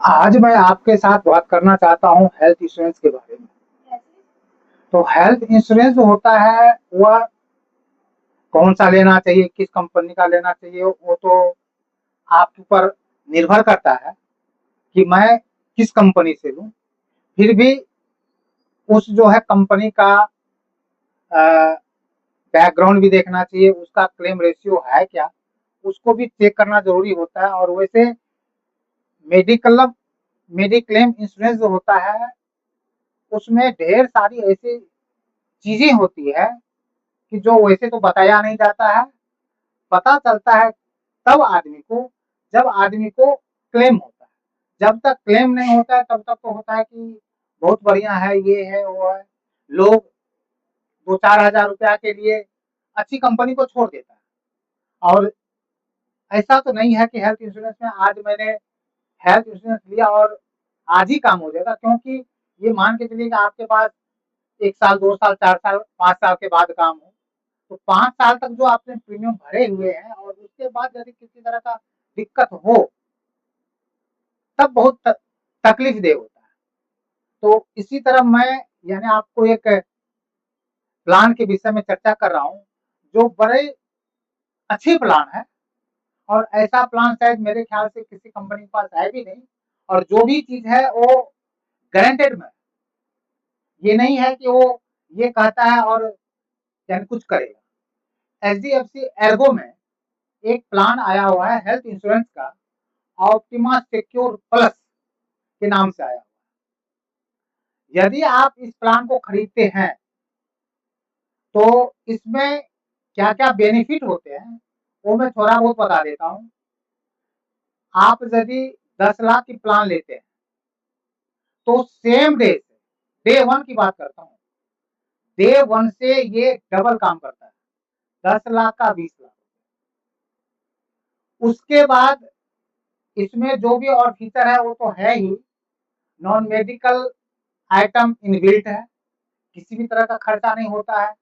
आज मैं आपके साथ बात करना चाहता हूँ हेल्थ इंश्योरेंस के बारे में। तो हेल्थ इंश्योरेंस जो होता है वह कौन सा लेना चाहिए, किस कंपनी का लेना चाहिए, वो तो आपके ऊपर निर्भर करता है कि मैं किस कंपनी से लूँ। फिर भी उस जो है कंपनी का बैकग्राउंड भी देखना चाहिए, उसका क्लेम रेशियो है क्या, उसको भी चेक करना ज़रूरी होता है। और वैसे मेडिकल मेडिक्लेम इंश्योरेंस जो होता है उसमें ढेर सारी ऐसी चीज़ें होती है कि जो वैसे तो बताया नहीं जाता है, पता चलता है तब आदमी को जब आदमी को क्लेम होता है। जब तक क्लेम नहीं होता है तब तक तो होता है कि बहुत बढ़िया है, ये है, वो है। लोग 2-4 हज़ार रुपया के लिए अच्छी कंपनी को छोड़ देता है। और ऐसा तो नहीं है कि हेल्थ इंश्योरेंस में आज मैंने हेल्थ इंश्योरेंस लिया और आज ही काम हो जाएगा, क्योंकि ये मान के चलिए कि आपके पास 1 साल, 2 साल, 4 साल, 5 साल के बाद काम हो। तो 5 साल तक जो आपने प्रीमियम भरे हुए हैं और उसके बाद यदि किसी तरह का दिक्कत हो, तब बहुत तकलीफ़देह होता है। तो इसी तरह मैं यानी आपको एक प्लान के विषय में चर्चा कर रहा हूँ, जो बड़े अच्छे प्लान है। और ऐसा प्लान शायद मेरे ख्याल से किसी कंपनी के पास है भी नहीं। और जो भी चीज़ है वो गारंटेड में, ये नहीं है कि वो ये कहता है और यानी कुछ करेगा। एचडीएफसी एर्गो में एक प्लान आया हुआ है हेल्थ इंश्योरेंस का, ऑप्टिमा सिक्योर प्लस के नाम से आया। यदि आप इस प्लान को खरीदते हैं तो इसमें क्या-क्या बेनिफिट होते हैं, वो मैं थोड़ा बहुत बता देता हूँ। आप यदि 10 लाख की प्लान लेते हैं, तो सेम डे से, डे 1 की बात करता हूँ, डे 1 से ये डबल काम करता है, 10 लाख का 20 लाख। उसके बाद इसमें जो भी और फीचर है वो तो है ही, नॉन मेडिकल आइटम इनबिल्ट है, किसी भी तरह का खर्चा नहीं होता है।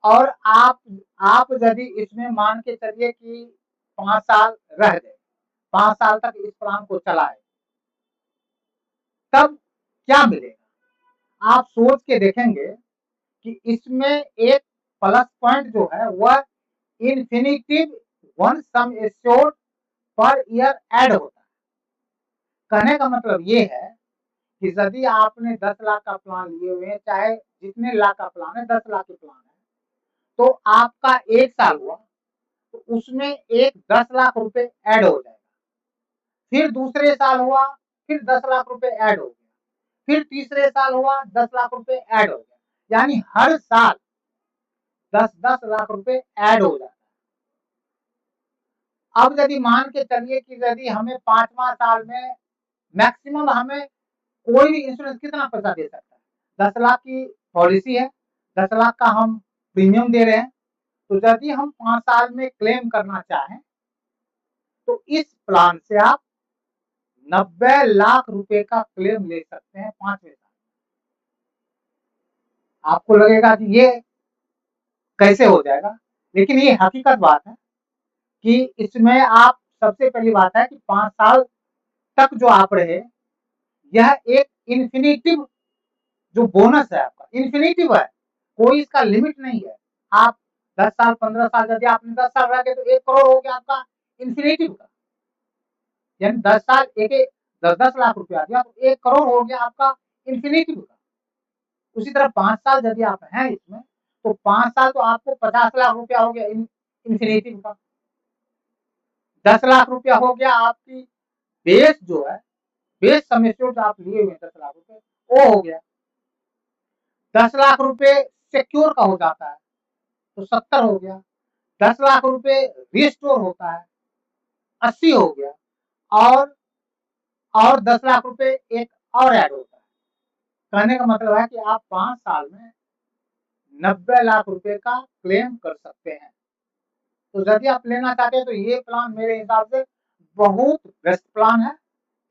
और आप यदि इसमें मान के चलिए कि 5 साल रह गए, 5 साल तक इस प्लान को चलाए, तब क्या मिलेगा? आप सोच के देखेंगे कि इसमें एक प्लस पॉइंट जो है वह infinitive one sum assured per year add होता है। कहने का मतलब ये है कि यदि आपने 10 लाख का प्लान लिए हुए हैं, चाहे जितने लाख का प्लान है, 10 लाख का प्लान है, तो आपका 1 साल हुआ, तो उसमें एक 10 लाख रुपए ऐड हो जाएगा। फिर दूसरे साल हुआ, फिर 10 लाख रुपए ऐड हो गया। फिर तीसरे साल हुआ, 10 लाख रुपए ऐड हो गया। यानी हर साल 10-10 लाख रुपए ऐड हो जाता है। अब यदि मान के चलिए कि यदि हमें 5वां साल में मैक्सिमम हमें कोई भी इंश्योरेंस कितना पैसा दे सकता है? 10 लाख की पॉलिसी है, 10 लाख का हम प्रीमियम दे रहे हैं। तो यदि हम 5 साल में क्लेम करना चाहें, तो इस प्लान से आप 90 लाख रुपए का क्लेम ले सकते हैं 5वें साल। आपको लगेगा कि ये कैसे हो जाएगा? लेकिन ये हकीकत बात है कि इसमें आप सबसे पहली बात है कि 5 साल तक जो आप रहे, यह एक इन्फिनिटिव जो बोनस है आपका, इन्फिनिटिव है, कोई इसका लिमिट नहीं है। आप 10 साल, 15 साल, यदि आपने 10 साल रह गए तो 1 करोड़ हो गया आपका इन्फिनिटिव का। यानी 10 साल एक 10-10 लाख रुपया दिया तो 1 करोड़ हो गया आपका इन्फिनिटिव का। उसी तरह 5 साल यदि आप हैं इसमें, तो 5 साल तो आपको 50 लाख रुपया हो गया इन्फिनिटिव का। 10 लाख रुपया हो गया आपकी बेस जो है, बेस सम एश्योर्ड आप लिए हुए हैं 10 लाख रुपए, वो हो गया। 10 लाख रुपए सिक्योर का हो जाता है, तो 70 हो गया। 10 लाख रुपए रिस्टोर होता है, 80 हो गया। और 10 लाख रुपए एक और ऐड होता है। कहने का मतलब है कि आप 5 साल में 90 लाख रुपए का क्लेम कर सकते हैं। तो यदि आप लेना चाहते हैं तो ये प्लान मेरे हिसाब से बहुत बेस्ट प्लान है।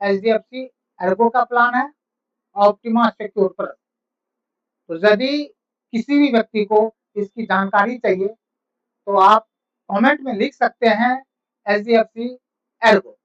एचडीएफसी एर्गो का प्लान है, ऑप्टिमा सिक्योर प्लस। तो यदि किसी भी व्यक्ति को इसकी जानकारी चाहिए तो आप कमेंट में लिख सकते हैं एचडीएफसी एर्गो।